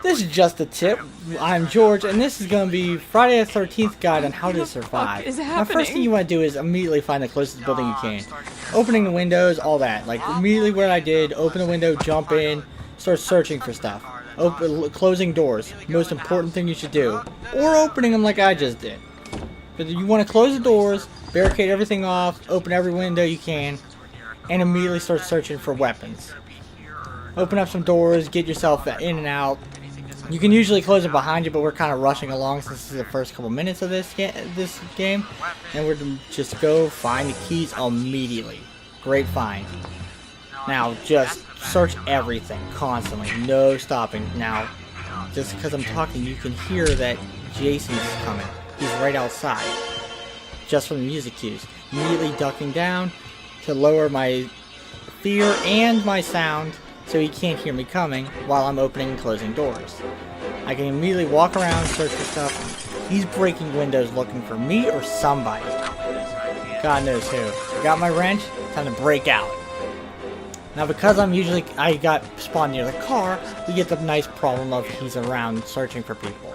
This is just a tip. I'm George, and this is going to be Friday the 13th guide on how to survive. Is Now, first thing happening? you want to do is immediately find the closest building you can. Opening the windows, all that. Like, immediately what I did, open the window, jump in, start searching for stuff. Closing doors, most important thing you should do. Or opening them like I just did. But you want to close the doors, barricade everything off, open every window you can, and immediately start searching for weapons. Open up some doors, get yourself in and out. You can usually close it behind you, but we're kind of rushing along since this is the first couple minutes of this game. And we're to just go find the keys immediately. Great find. Now, just search everything constantly. No stopping. Now, just because I'm talking, you can hear that Jason's coming. He's right outside. Just from the music cues. Immediately ducking down to lower my fear and my sound, so he can't hear me coming while I'm opening and closing doors. I can immediately walk around, search for stuff. He's breaking windows looking for me or somebody. God knows who. I got my wrench, time to break out. Now because I got spawned near the car, we get the nice problem of he's around searching for people.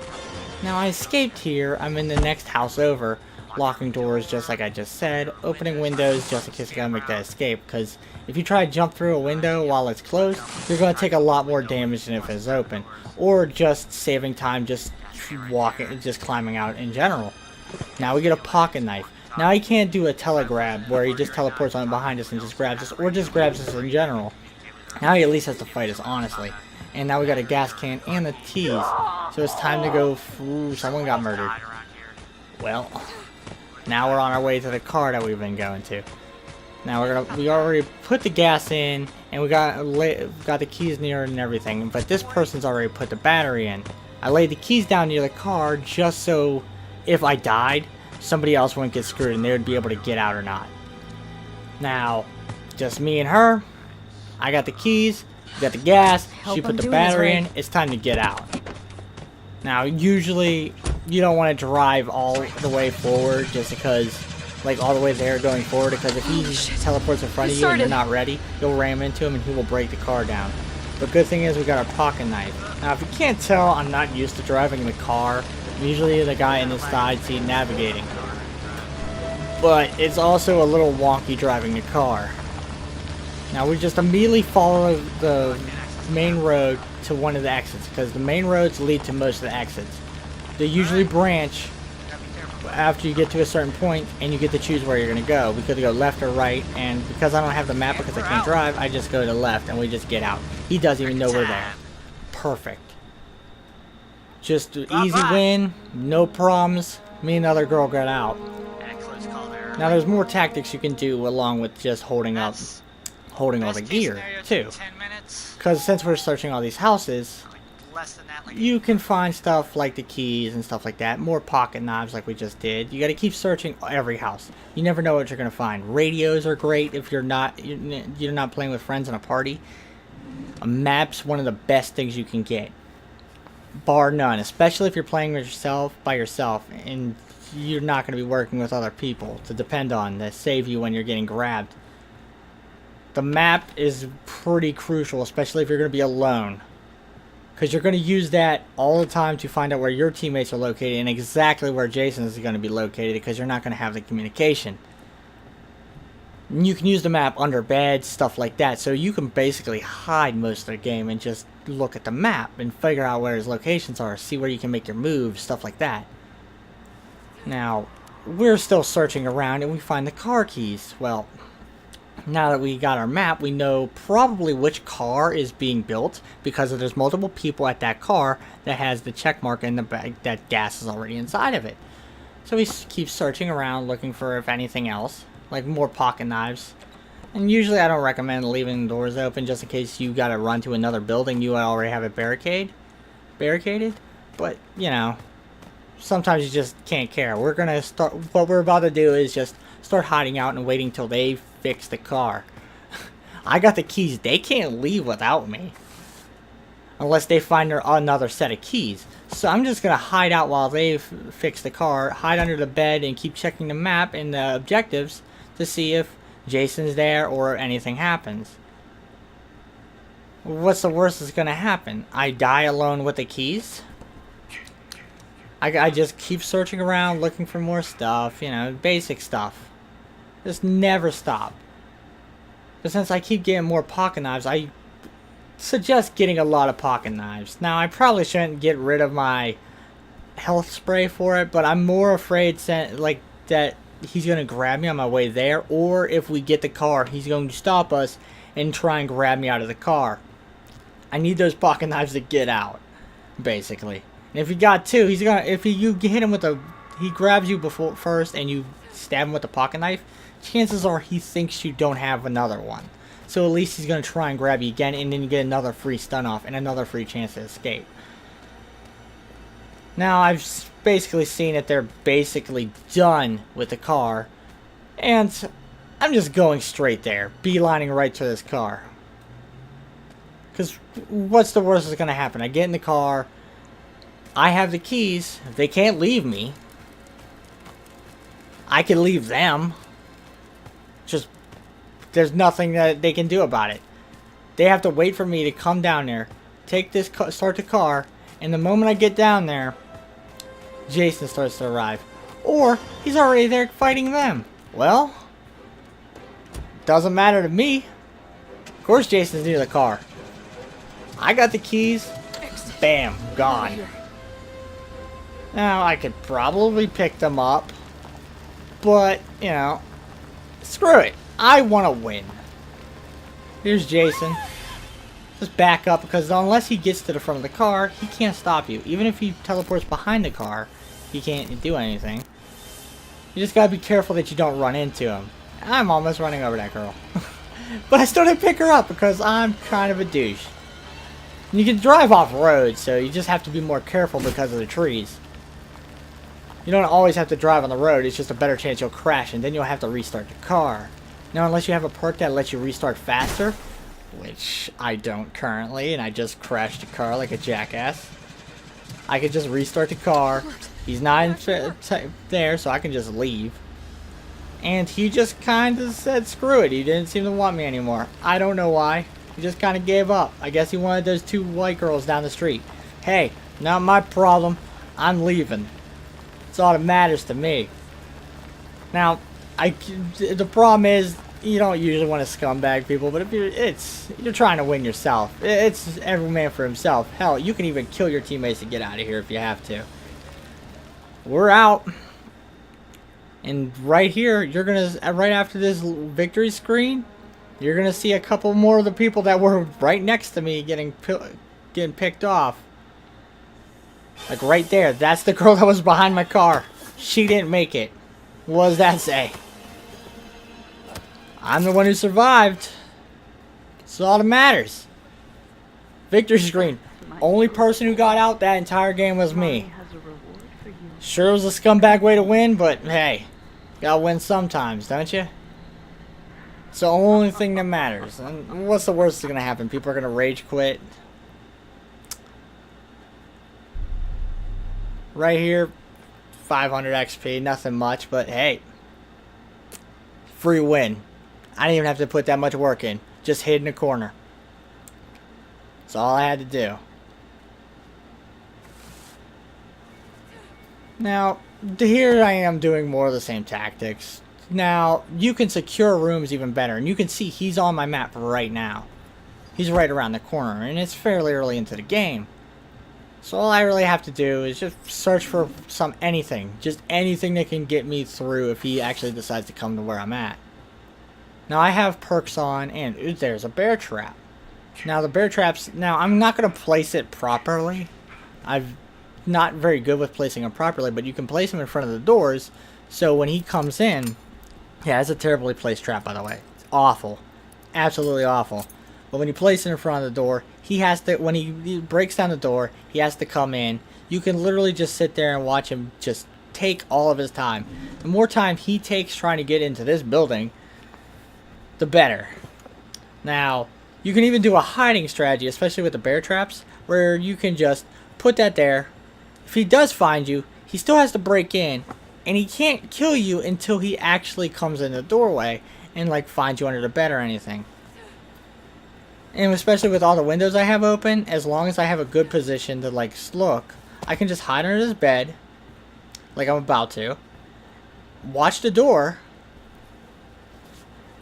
Now I escaped here, I'm in the next house over, locking doors just like I just said, opening windows just in case I gotta make that escape, because if you try to jump through a window while it's closed, you're going to take a lot more damage than if it's open, or just saving time just climbing out in general. Now we get a pocket knife. Now he can't do a telegrab where he just teleports on behind us and just grabs us, or just grabs us in general. Now he at least has to fight us, honestly. And now we got a gas can and the keys, so it's time to go. Ooh, someone got murdered. Well, now we're on our way to the car that we've been going to. Now we already put the gas in, and we got the keys near it and everything. But this person's already put the battery in. I laid the keys down near the car just so if I died, somebody else wouldn't get screwed and they would be able to get out or not. Now, just me and her. I got the keys, got the gas. She put the battery in. It's time to get out. Now, usually you don't want to drive all the way forward just because, like all the way there going forward, because if he teleports in front of you and you're not ready, you'll ram into him and he will break the car down. But good thing is we got our pocket knife. Now if you can't tell, I'm not used to driving the car. I'm usually the guy in the side seat navigating. But it's also a little wonky driving the car. Now we just immediately follow the main road to one of the exits, because the main roads lead to most of the exits. They usually branch after you get to a certain point, and you get to choose where you're going to go. We could go left or right, and because I don't have the map because I can't drive, I just go to left and we just get out. He doesn't even know we're there. Perfect. Just easy win, no problems. Me and the other girl got out. Now there's more tactics you can do along with just holding all the gear too. Because since we're searching all these houses, you can find stuff like the keys and stuff like that. More pocket knives like we just did. You got to keep searching every house. You never know what you're going to find. Radios are great if you're not playing with friends in a party. A map's one of the best things you can get, bar none. Especially if you're playing by yourself, and you're not going to be working with other people to depend on to save you when you're getting grabbed. The map is pretty crucial, especially if you're going to be alone. Because you're going to use that all the time to find out where your teammates are located and exactly where Jason is going to be located, because you're not going to have the communication. And you can use the map under beds, stuff like that, so you can basically hide most of the game and just look at the map and figure out where his locations are, see where you can make your moves, stuff like that. Now, we're still searching around and we find the car keys. Well, now that we got our map, we know probably which car is being built, because there's multiple people at that car that has the check mark in the bag that gas is already inside of it. So we keep searching around looking for if anything else, like more pocket knives. And usually I don't recommend leaving the doors open just in case you gotta run to another building you already have it barricaded. But, you know, sometimes you just can't care. What we're about to do is just start hiding out and waiting till they fix the car. I got the keys. They can't leave without me. Unless they find another set of keys. So I'm just going to hide out while they fix the car. Hide under the bed and keep checking the map and the objectives to see if Jason's there or anything happens. what's the worst that's gonna happen? I die alone with the keys? I just keep searching around looking for more stuff, you know, basic stuff. Just never stop. But since I keep getting more pocket knives, I suggest getting a lot of pocket knives. Now, I probably shouldn't get rid of my health spray for it, but I'm more afraid that he's going to grab me on my way there, or if we get the car, he's going to stop us and try and grab me out of the car. I need those pocket knives to get out, basically. And if you got two, he's gonna. If you hit him with he grabs you before first, and you stab him with a pocket knife. Chances are he thinks you don't have another one. So at least he's gonna try and grab you again, and then you get another free stun off and another free chance to escape. Now I've basically seen that they're basically done with the car, and I'm just going straight there, beelining right to this car. Because what's the worst that's gonna happen? I get in the car. I have the keys. They can't leave me. I can leave them. Just, there's nothing that they can do about it. They have to wait for me to come down there, start the car, and the moment I get down there, Jason starts to arrive. Or, he's already there fighting them. Well, doesn't matter to me. Of course Jason's near the car. I got the keys. Bam, gone. Now, I could probably pick them up, but, you know, screw it. I want to win. Here's Jason. Just back up, because unless he gets to the front of the car, he can't stop you. Even if he teleports behind the car, he can't do anything. You just gotta be careful that you don't run into him. I'm almost running over that girl. But I still didn't pick her up, because I'm kind of a douche. And you can drive off-road, so you just have to be more careful because of the trees. You don't always have to drive on the road, it's just a better chance you'll crash, and then you'll have to restart the car. Now, unless you have a perk that lets you restart faster, which I don't currently, and I just crashed the car like a jackass, I could just restart the car. He's not there, so I can just leave. And he just kind of said screw it, he didn't seem to want me anymore. I don't know why, he just kind of gave up. I guess he wanted those two white girls down the street. Hey, not my problem, I'm leaving. That's all that matters to me. Now, the problem is, you don't usually want to scumbag people, but if you're trying to win yourself. It's every man for himself. Hell, you can even kill your teammates to get out of here if you have to. We're out. And right here, you're gonna, right after this victory screen, you're gonna see a couple more of the people that were right next to me getting picked off. Like right there, that's the girl that was behind my car. She didn't make it. What does that say? I'm the one who survived. That's all that matters. Victory screen. Only person who got out that entire game was me. Sure, it was a scumbag way to win, but hey, gotta win sometimes, don't you? It's the only thing that matters. And what's the worst that's gonna happen? People are gonna rage quit. Right here, 500 XP, nothing much, but hey, free win. I didn't even have to put that much work in. Just hid in a corner. That's all I had to do. Now, here I am doing more of the same tactics. Now, you can secure rooms even better, and you can see he's on my map right now. He's right around the corner, and it's fairly early into the game. So all I really have to do is just search for anything. Just anything that can get me through if he actually decides to come to where I'm at. Now I have perks on, and ooh, there's a bear trap. Now the bear traps, now I'm not going to place it properly. I'm not very good with placing them properly, but you can place them in front of the doors. So when he comes in, yeah, it's a terribly placed trap, by the way. It's awful. Absolutely awful. But when you place it in front of the door, he has to, when he breaks down the door, he has to come in. You can literally just sit there and watch him just take all of his time. The more time he takes trying to get into this building, the better. Now, you can even do a hiding strategy, especially with the bear traps, where you can just put that there. If he does find you, he still has to break in, and he can't kill you until he actually comes in the doorway and like finds you under the bed or anything. And especially with all the windows I have open, as long as I have a good position to like look, I can just hide under this bed, like I'm about to, watch the door,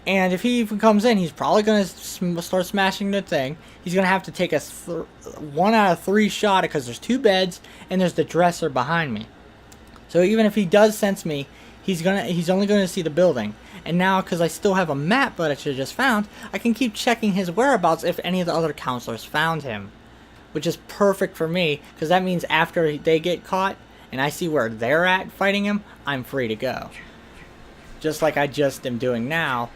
and if he even comes in, he's probably going to start smashing the thing. He's going to have to take a 1 out of 3 shot because there's 2 beds and there's the dresser behind me. So even if he does sense me, he's only going to see the building. And now, because I still have a map that I should have just found, I can keep checking his whereabouts if any of the other counselors found him. Which is perfect for me, because that means after they get caught, and I see where they're at fighting him, I'm free to go. Just like I just am doing now,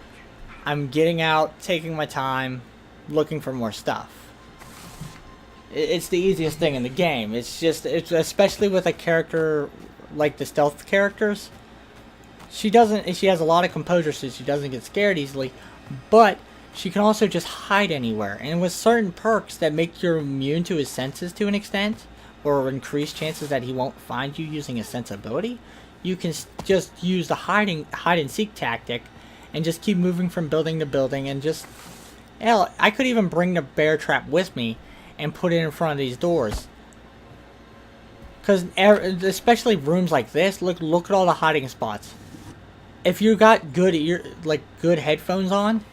I'm getting out, taking my time, looking for more stuff. It's the easiest thing in the game. It's especially with a character like the stealth characters. She has a lot of composure, so she doesn't get scared easily, but she can also just hide anywhere. And with certain perks that make you immune to his senses to an extent, or increase chances that he won't find you using his sensibility, you can just use the hide and seek tactic and just keep moving from building to building. And just, hell, I could even bring the bear trap with me and put it in front of these doors. Because especially rooms like this, look at all the hiding spots. If you got good headphones on,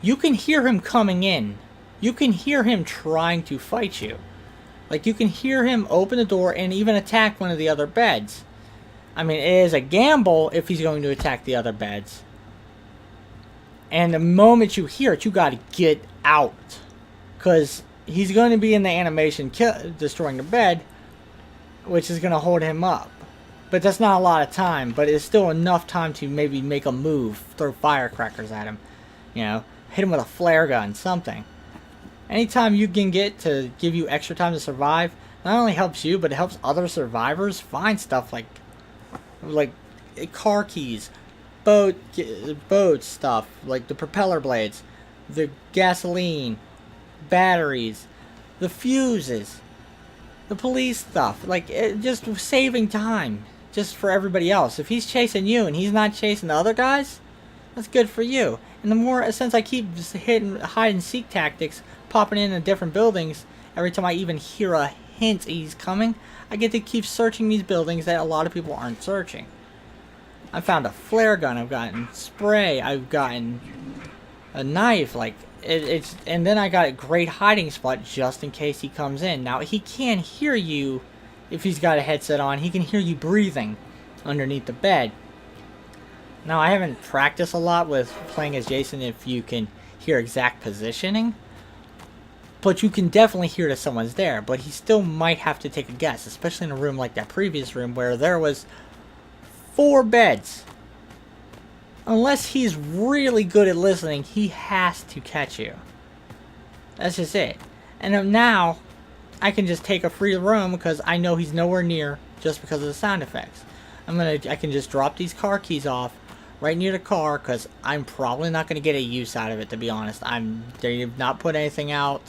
you can hear him coming in. You can hear him trying to fight you. Like, you can hear him open the door and even attack one of the other beds. I mean, it is a gamble if he's going to attack the other beds. And the moment you hear it, you gotta get out. Because he's going to be in the animation destroying the bed, which is going to hold him up. But that's not a lot of time, but it's still enough time to maybe make a move, throw firecrackers at him, you know, hit him with a flare gun, something. Anytime you can get to give you extra time to survive, not only helps you, but it helps other survivors find stuff like car keys, boat stuff, like the propeller blades, the gasoline, batteries, the fuses, the police stuff, just saving time. Just for everybody else. If he's chasing you and he's not chasing the other guys, that's good for you. And the more, since I keep just hitting hide and seek tactics, popping in different buildings, every time I even hear a hint he's coming, I get to keep searching these buildings that a lot of people aren't searching. I found a flare gun, I've gotten spray, I've gotten a knife, and then I got a great hiding spot just in case he comes in. Now, he can hear you. If he's got a headset on, he can hear you breathing underneath the bed. Now, I haven't practiced a lot with playing as Jason if you can hear exact positioning, but you can definitely hear that someone's there, but he still might have to take a guess, especially in a room like that previous room where there was 4 beds. Unless he's really good at listening, he has to catch you. That's just it. And now I can just take a free roam because I know he's nowhere near just because of the sound effects. I can just drop these car keys off right near the car because I'm probably not going to get a use out of it, to be honest. They've not put anything out.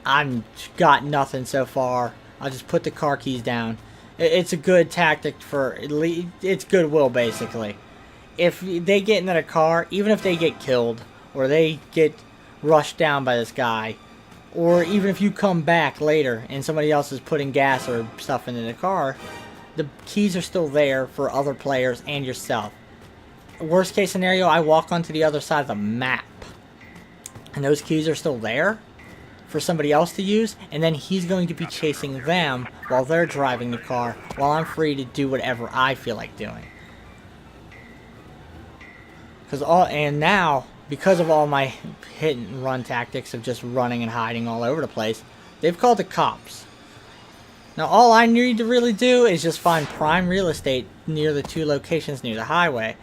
I'm got nothing so far. I'll just put the car keys down. It's a good tactic it's goodwill, basically. If they get into the car, even if they get killed or they get rushed down by this guy, or even if you come back later and somebody else is putting gas or stuff into the car, the keys are still there for other players and yourself. Worst case scenario, I walk onto the other side of the map, and those keys are still there for somebody else to use, and then he's going to be chasing them while they're driving the car, while I'm free to do whatever I feel like doing. Because of all my hit and run tactics of just running and hiding all over the place, they've called the cops. Now, all I need to really do is just find prime real estate near the 2 locations near the highway.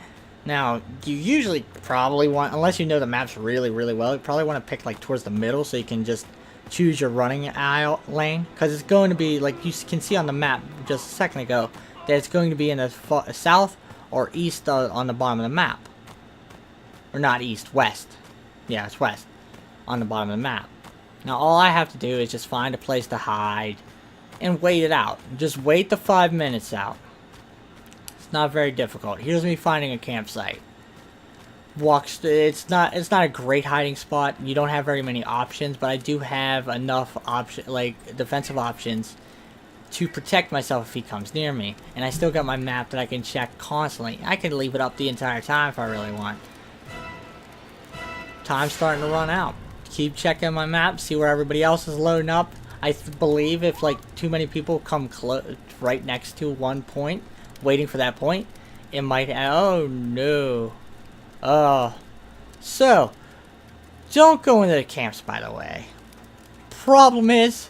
Now, you usually probably want, unless you know the maps really, really well, you probably want to pick towards the middle so you can just choose your running aisle lane. Because it's going to be, like you can see on the map just a second ago, that it's going to be in the south or east on the bottom of the map. Or not east, west. Yeah, it's west. On the bottom of the map. Now, all I have to do is just find a place to hide and wait it out. Just wait the 5 minutes out. It's not very difficult. Here's me finding a campsite. walks. It's not a great hiding spot. You don't have very many options, but I do have enough defensive options to protect myself if he comes near me. And I still got my map that I can check constantly. I can leave it up the entire time if I really want. Time's starting to run out. Keep checking my map, see where everybody else is loading up. I believe if like too many people come right next to one point, waiting for that point, it might. Oh no. So don't go into the camps, by the way. Problem is,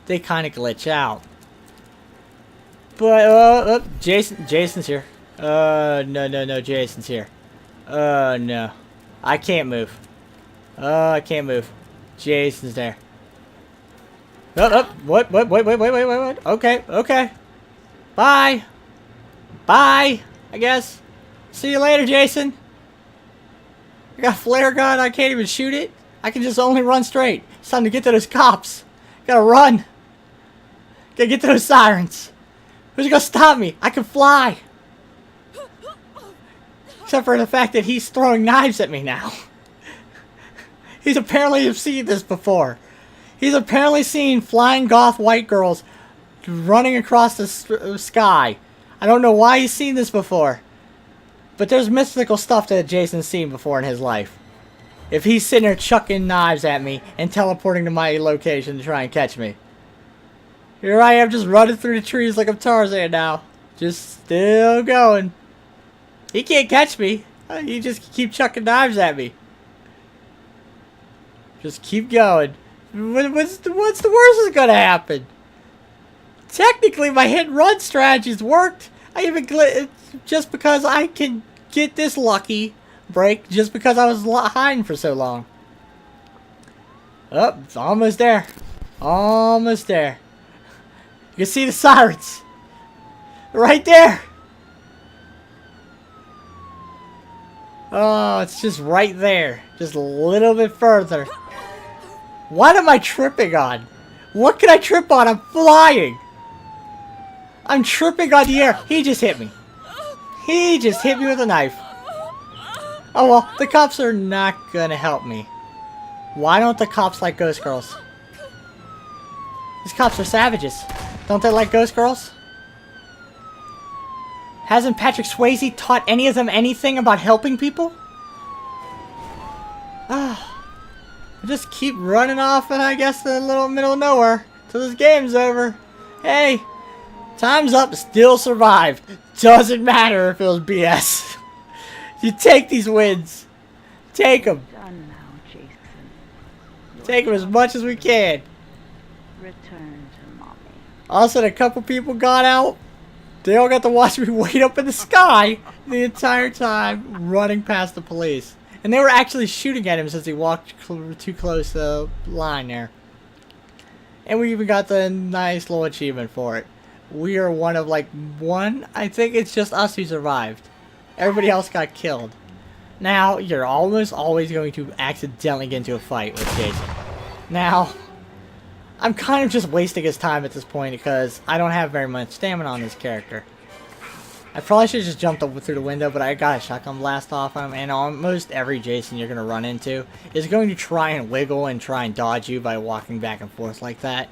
they kind of glitch out. But Jason's here. No, Jason's here. No, I can't move. I can't move. Jason's there. What? Wait. Okay. Bye. I guess. See you later, Jason. I got a flare gun. I can't even shoot it. I can just only run straight. It's time to get to those cops. Gotta run. Gotta get to those sirens. Who's gonna stop me? I can fly. Except for the fact that he's throwing knives at me now. He's apparently seen this before. He's apparently seen flying goth white girls running across the sky. I don't know why he's seen this before. But there's mystical stuff that Jason's seen before in his life. If he's sitting there chucking knives at me and teleporting to my location to try and catch me. Here I am just running through the trees like I'm Tarzan now. Just still going. He can't catch me. He just keep chucking knives at me. Just keep going. What's the worst that's gonna happen? Technically, my hit and run strategies worked. I even just because I can get this lucky break, just because I was hiding for so long. Oh, it's almost there. Almost there. You can see the sirens. Right there. Oh, it's just right there. Just a little bit further. What am I tripping on? What can I trip on? I'm flying. I'm tripping on the air. He just hit me. He just hit me with a knife. Oh well, the cops are not gonna help me. Why don't the cops like Ghost Girls? These cops are savages. Don't they like Ghost Girls? Hasn't Patrick Swayze taught any of them anything about helping people? I just keep running off and I guess the little middle of nowhere till this game's over. Hey, time's up, still survived. Doesn't matter if it was BS. You take these wins. Take them. Done now, Jason. Take them as much as we can. Return to mommy. Also, a couple people got out. They all got to watch me wait up in the sky the entire time running past the police. And they were actually shooting at him since he walked too close to the line there. And we even got the nice little achievement for it. We are one of I think it's just us who survived. Everybody else got killed. Now, you're almost always going to accidentally get into a fight with Jason. Now, I'm kind of just wasting his time at this point because I don't have very much stamina on this character. I probably should have just jumped up through the window, but I got a shotgun blast off him, and almost every Jason you're going to run into is going to try and wiggle and try and dodge you by walking back and forth like that.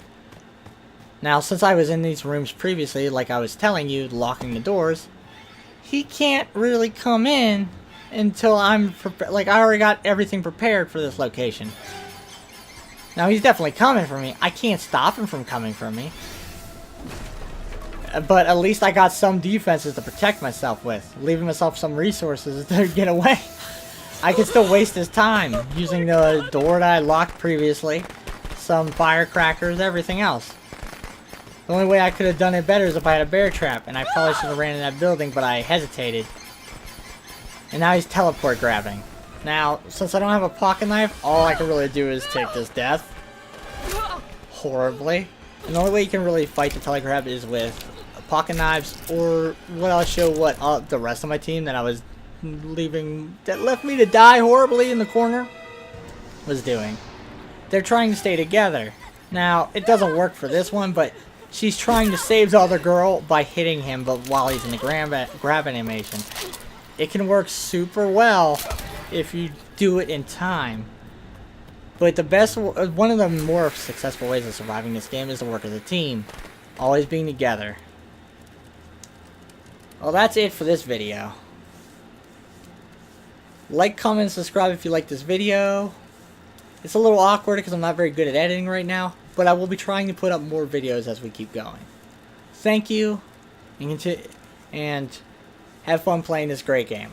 Now, since I was in these rooms previously, like I was telling you, locking the doors, he can't really come in until I'm I already got everything prepared for this location. Now, he's definitely coming for me. I can't stop him from coming for me. But at least I got some defenses to protect myself with, leaving myself some resources to get away. I can still waste his time using the door that I locked previously, some firecrackers, everything else. The only way I could have done it better is if I had a bear trap, and I probably should have ran in that building, but I hesitated. And now he's teleport grabbing. Now, since I don't have a pocket knife, all I can really do is take this death. Horribly. And the only way you can really fight the telegrab is with pocket knives, or what I'll show what the rest of my team that I was leaving, that left me to die horribly in the corner, was doing. They're trying to stay together. Now, it doesn't work for this one, but she's trying to save the other girl by hitting him, but while he's in the grab animation. It can work super well if you do it in time. But the best, one of the more successful ways of surviving this game is to work as a team. Always being together. Well, that's it for this video. Like, comment, and subscribe if you like this video. It's a little awkward because I'm not very good at editing right now, but I will be trying to put up more videos as we keep going. Thank you, and have fun playing this great game.